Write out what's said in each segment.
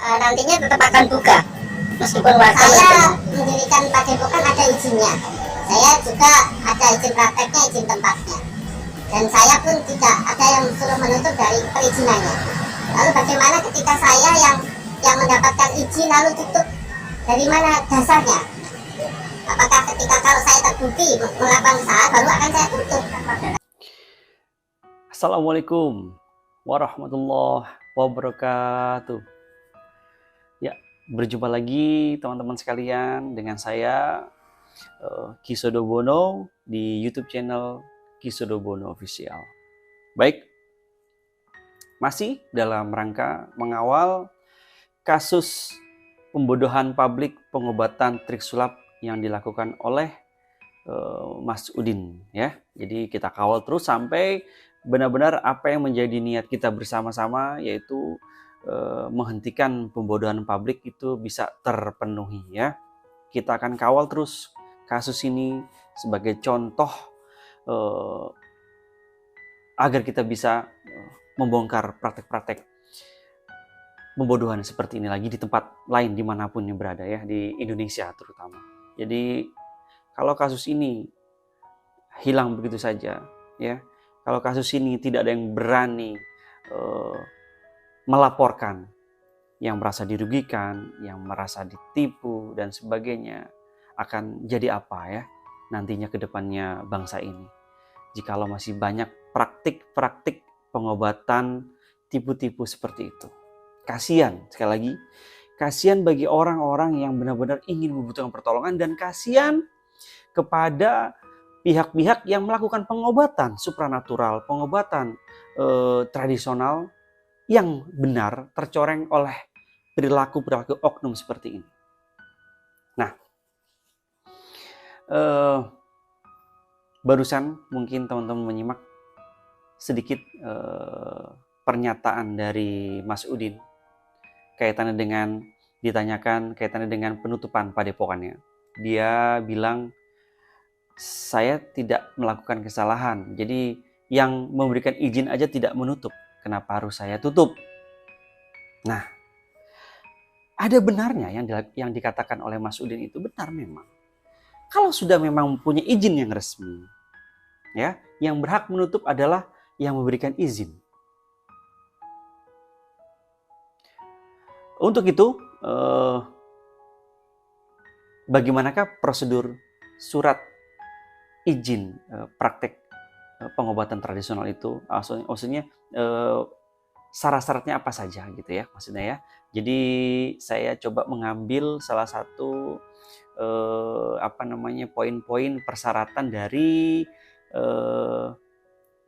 nantinya tetap akan buka meskipun warga saya mendirikan padepokan ada izinnya. Saya juga ada izin prakteknya, izin tempatnya, dan saya pun tidak ada yang suruh menutup dari perizinannya. Lalu bagaimana ketika saya yang mendapatkan izin lalu tutup, dari mana dasarnya? Apakah ketika kalau saya terbukti melakukan usaha baru akan saya tutup? Assalamualaikum warahmatullahi wabarakatuh. Ya, berjumpa lagi teman-teman sekalian dengan saya Ki Sodobono di YouTube channel Ki Sodobono Official. Baik, masih dalam rangka mengawal kasus pembodohan publik pengobatan trik sulap yang dilakukan oleh Mas Udin, ya. Jadi kita kawal terus sampai benar-benar apa yang menjadi niat kita bersama-sama, yaitu menghentikan pembodohan publik itu bisa terpenuhi, ya. Kita akan kawal terus kasus ini sebagai contoh agar kita bisa membongkar praktek-praktek pembodohan seperti ini lagi di tempat lain dimanapun yang berada, ya, di Indonesia terutama. Jadi kalau kasus ini hilang begitu saja, ya, kalau kasus ini tidak ada yang berani melaporkan, yang merasa dirugikan, yang merasa ditipu dan sebagainya, akan jadi apa, ya, nantinya ke depannya bangsa ini jikalau masih banyak praktik-praktik pengobatan tipu-tipu seperti itu. Kasihan, sekali lagi, kasihan bagi orang-orang yang benar-benar ingin membutuhkan pertolongan, dan kasihan kepada pihak-pihak yang melakukan pengobatan supranatural, pengobatan tradisional yang benar tercoreng oleh perilaku-perilaku oknum seperti ini. Nah, barusan mungkin teman-teman menyimak sedikit pernyataan dari Mas Udin kaitannya dengan ditanyakan kaitannya dengan penutupan padepokannya. Dia bilang, saya tidak melakukan kesalahan, jadi yang memberikan izin aja tidak menutup, kenapa harus saya tutup? Nah, ada benarnya yang dikatakan oleh Mas Udin itu benar memang. Kalau sudah memang punya izin yang resmi, ya, yang berhak menutup adalah yang memberikan izin. Untuk itu, bagaimanakah prosedur surat izin praktek pengobatan tradisional itu? Maksudnya syarat-syaratnya apa saja gitu, ya, maksudnya, ya. Jadi saya coba mengambil salah satu poin-poin persyaratan dari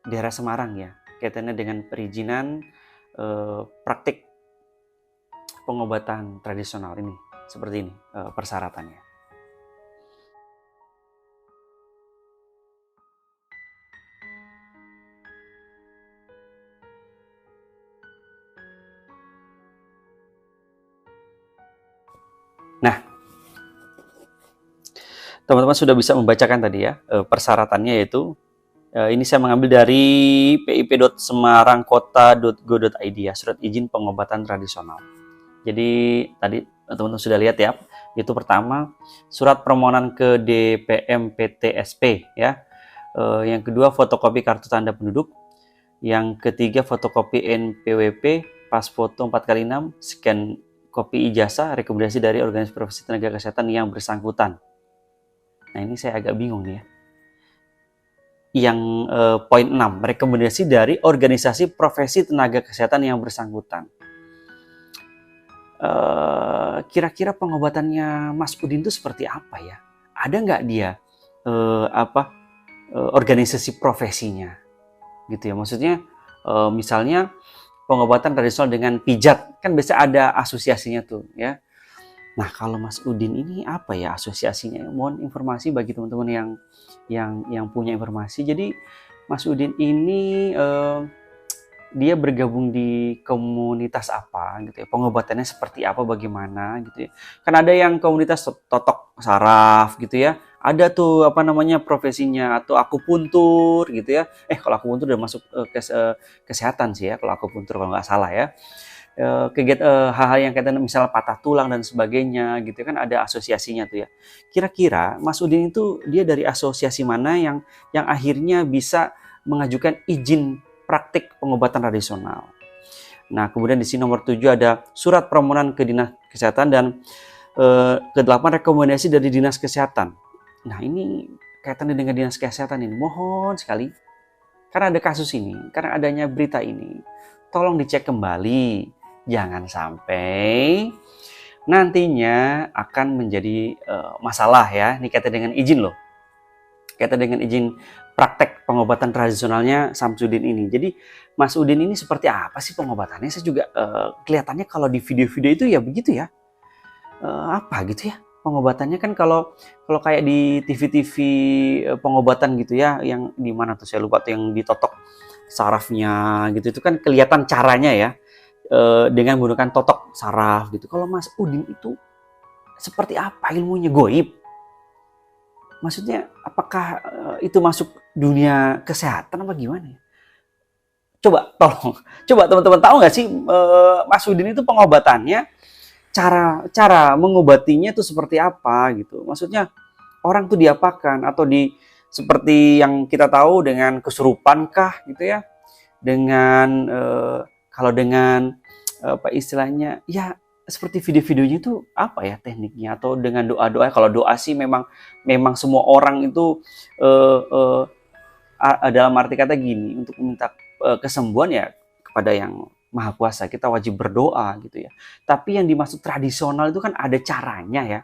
daerah Semarang, ya, kaitannya dengan perizinan praktik pengobatan tradisional ini. Seperti ini persyaratannya. Nah, teman-teman sudah bisa membacakan tadi, ya, persyaratannya, yaitu ini saya mengambil dari pip.semarangkota.go.id, ya, surat izin pengobatan tradisional. Jadi tadi teman-teman sudah lihat, ya, itu pertama surat permohonan ke DPM-PTSP, ya. Yang kedua fotokopi kartu tanda penduduk. Yang ketiga fotokopi NPWP pas foto 4x6, scan kopi ijazah rekomendasi dari organisasi profesi tenaga kesehatan yang bersangkutan. Nah, ini saya agak bingung nih, ya. Yang poin 6, rekomendasi dari organisasi profesi tenaga kesehatan yang bersangkutan. Kira-kira pengobatannya Mas Udin itu seperti apa, ya? Ada nggak dia organisasi profesinya, gitu, ya? Maksudnya misalnya pengobatan tradisional dengan pijat, kan biasa ada asosiasinya tuh, ya. Nah, kalau Mas Udin ini apa, ya, asosiasinya? Mohon informasi bagi teman-teman yang punya informasi. Jadi Mas Udin ini dia bergabung di komunitas apa, gitu, ya, pengobatannya seperti apa, bagaimana, gitu, ya. Kan ada yang komunitas totok saraf, gitu, ya. Ada tuh profesinya, atau akupuntur, gitu, ya. Kalau akupuntur udah masuk kesehatan sih, ya, kalau akupuntur kalau nggak salah, ya. kegiatan hal-hal yang kaitan misalnya patah tulang dan sebagainya gitu kan, ada asosiasinya tuh ya. Kira-kira Mas Udin itu dia dari asosiasi mana yang akhirnya bisa mengajukan izin praktik pengobatan tradisional. Nah, kemudian di sini nomor 7 ada surat permohonan ke Dinas Kesehatan dan ke-8 rekomendasi dari Dinas Kesehatan. Nah, ini kaitannya dengan Dinas Kesehatan ini. Mohon sekali, karena ada kasus ini, karena adanya berita ini, tolong dicek kembali. Jangan sampai nantinya akan menjadi masalah ya. Ini kaitan dengan izin loh. Kaitan dengan izin praktek pengobatan tradisionalnya Samsudin ini. Jadi Mas Udin ini seperti apa sih pengobatannya? Saya juga kelihatannya kalau di video-video itu ya begitu ya. Apa gitu ya? Pengobatannya kan kalau kayak di TV-TV pengobatan gitu ya, yang di mana tuh saya lupa tuh, yang ditotok sarafnya gitu, itu kan kelihatan caranya ya, dengan menggunakan totok saraf gitu. Kalau Mas Udin itu seperti apa ilmunya, goib? Maksudnya apakah itu masuk dunia kesehatan apa gimana ya? Coba tolong, coba teman-teman tahu nggak sih Mas Udin itu pengobatannya, cara mengobatinya itu seperti apa gitu? Maksudnya orang tuh diapakan, atau seperti yang kita tahu dengan kesurupan kah gitu ya? Dengan kalau dengan apa istilahnya ya, seperti video-videonya itu apa ya tekniknya, atau dengan doa-doa. Kalau doa sih memang semua orang itu dalam arti kata gini, untuk meminta kesembuhan ya kepada yang Maha Kuasa, kita wajib berdoa gitu ya. Tapi yang dimaksud tradisional itu kan ada caranya ya.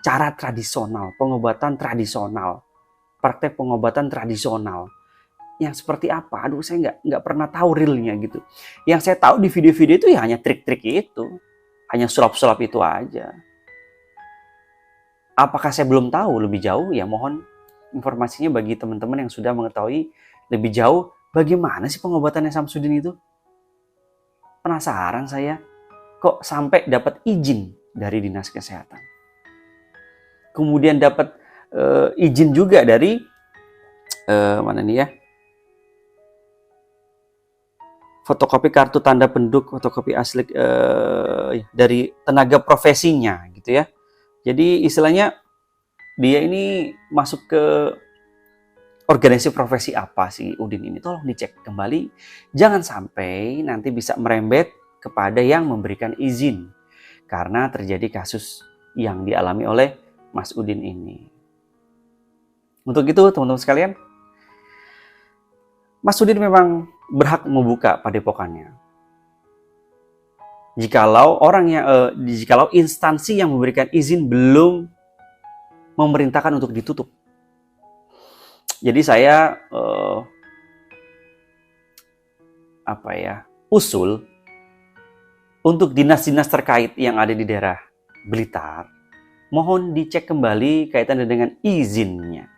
Cara tradisional, pengobatan tradisional, praktek pengobatan tradisional. Yang seperti apa? Aduh, saya nggak pernah tahu realnya gitu. Yang saya tahu di video-video itu ya hanya trik-trik itu. Hanya sulap-sulap itu aja. Apakah saya belum tahu lebih jauh? Ya mohon informasinya bagi teman-teman yang sudah mengetahui lebih jauh bagaimana sih pengobatannya Samsudin itu. Penasaran saya, kok sampai dapat izin dari Dinas Kesehatan. Kemudian dapat izin juga dari mana nih ya? Fotokopi kartu tanda penduduk, fotokopi asli dari tenaga profesinya gitu ya. Jadi istilahnya dia ini masuk ke organisasi profesi apa sih Udin ini, tolong dicek kembali. Jangan sampai nanti bisa merembet kepada yang memberikan izin, karena terjadi kasus yang dialami oleh Mas Udin ini. Untuk itu teman-teman sekalian, Mas Udin memang berhak membuka padepokannya. Jikalau jikalau instansi yang memberikan izin belum memerintahkan untuk ditutup. Jadi saya usul untuk dinas-dinas terkait yang ada di daerah Blitar, mohon dicek kembali kaitan dengan izinnya.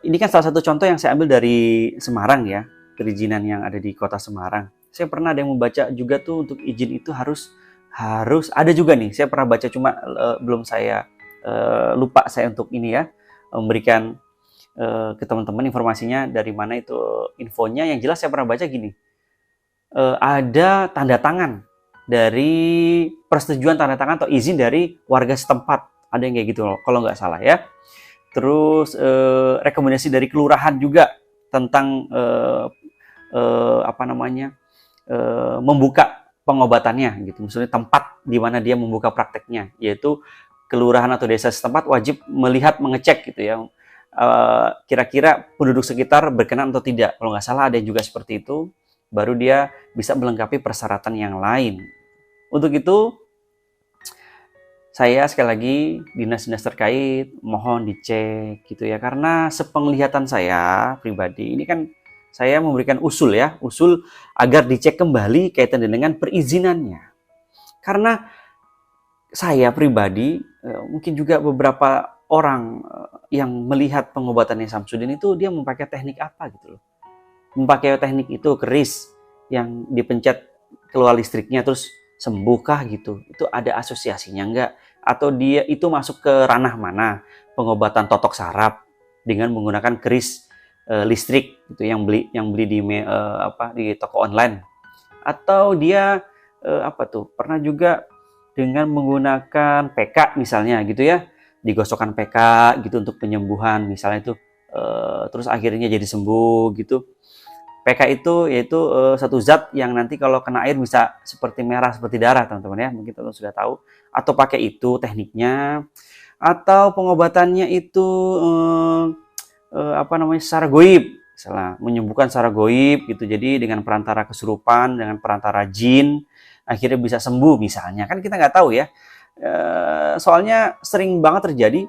Ini kan salah satu contoh yang saya ambil dari Semarang ya, perizinan yang ada di kota Semarang. Saya pernah ada yang membaca juga tuh, untuk izin itu harus ada juga nih. Saya pernah baca, cuma belum saya lupa saya untuk ini ya, memberikan ke teman-teman informasinya dari mana itu infonya. Yang jelas saya pernah baca gini, ada tanda tangan dari persetujuan, tanda tangan atau izin dari warga setempat, ada yang kayak gitu loh, kalau nggak salah ya. Terus rekomendasi dari kelurahan juga tentang membuka pengobatannya gitu. Maksudnya tempat di mana dia membuka prakteknya, yaitu kelurahan atau desa setempat wajib melihat, mengecek gitu ya, kira-kira penduduk sekitar berkenan atau tidak. Kalau nggak salah ada yang juga seperti itu, baru dia bisa melengkapi persyaratan yang lain. Untuk itu saya sekali lagi, dinas-dinas terkait mohon dicek gitu ya, karena sepenglihatan saya pribadi ini kan saya memberikan usul agar dicek kembali kaitan dengan perizinannya. Karena saya pribadi, mungkin juga beberapa orang yang melihat pengobatannya Samsudin itu, dia memakai teknik apa gitu loh. Memakai teknik itu keris yang dipencet keluar listriknya terus sembuhkah gitu. Itu ada asosiasinya enggak? Atau dia itu masuk ke ranah mana? Pengobatan totok saraf dengan menggunakan keris listrik gitu, yang beli di toko online. Atau dia pernah juga dengan menggunakan PK misalnya gitu ya, digosokkan PK gitu untuk penyembuhan misalnya itu, terus akhirnya jadi sembuh gitu. PK itu yaitu satu zat yang nanti kalau kena air bisa seperti merah seperti darah teman-teman ya, mungkin teman-teman sudah tahu. Atau pakai itu tekniknya, atau pengobatannya itu secara goib, misalnya menyembuhkan secara goib gitu. Jadi dengan perantara kesurupan, dengan perantara jin, akhirnya bisa sembuh misalnya. Kan kita nggak tahu ya. Soalnya sering banget terjadi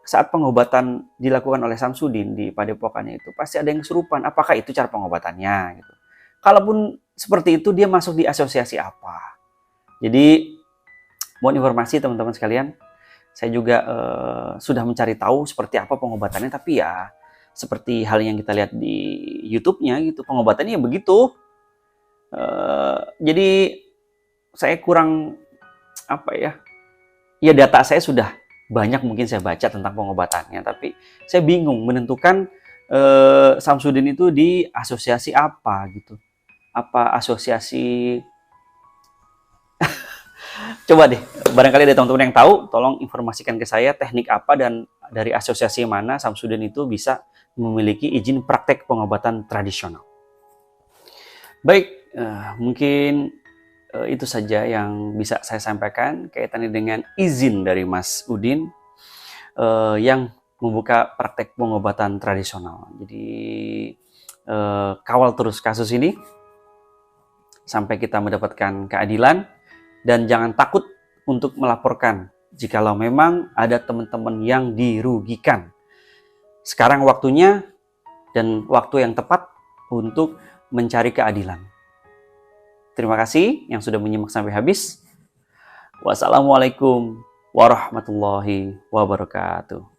saat pengobatan dilakukan oleh Samsudin di padepokannya itu pasti ada yang kesurupan. Apakah itu cara pengobatannya gitu. Kalaupun seperti itu, dia masuk di asosiasi apa? Jadi mohon informasi teman-teman sekalian. Saya juga sudah mencari tahu seperti apa pengobatannya, tapi ya seperti hal yang kita lihat di YouTube-nya gitu, pengobatannya begitu. Jadi saya kurang ya data saya sudah banyak mungkin saya baca tentang pengobatannya, tapi saya bingung menentukan Samsudin itu di asosiasi apa gitu. Apa asosiasi coba deh, barangkali ada teman-teman yang tahu, tolong informasikan ke saya teknik apa dan dari asosiasi mana Samsudin itu bisa memiliki izin praktek pengobatan tradisional. Baik, mungkin itu saja yang bisa saya sampaikan kaitannya dengan izin dari Mas Udin yang membuka praktek pengobatan tradisional. Jadi kawal terus kasus ini sampai kita mendapatkan keadilan. Dan jangan takut untuk melaporkan jikalau memang ada teman-teman yang dirugikan. Sekarang waktunya dan waktu yang tepat untuk mencari keadilan. Terima kasih yang sudah menyimak sampai habis. Wassalamualaikum warahmatullahi wabarakatuh.